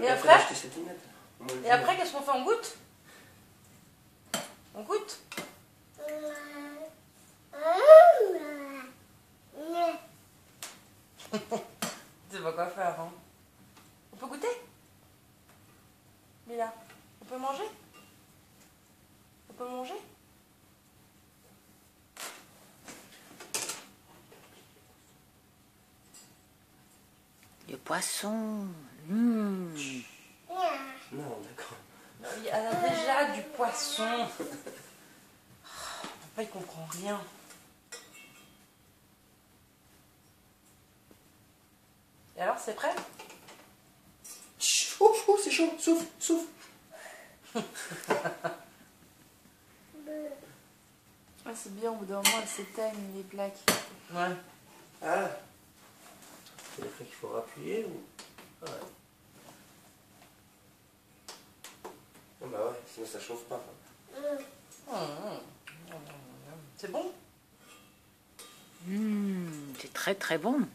Et après, qu'est-ce qu'on fait? On goûte? On goûte? Tu sais pas quoi faire, hein? On peut goûter? Lila, on peut manger? On peut manger? Le poisson. Non, d'accord. Il y a déjà du poisson. Papa, il comprend rien. Et alors, c'est prêt? Oh, c'est chaud, souffle, souffle. Ah, c'est bien, au bout d'un moment, elles s'éteignent, les plaques. Ouais. Ah, c'est le fait qu'il faut appuyer ou... Ouais. Oh bah ouais, sinon ça chauffe pas. C'est bon? C'est très très bon.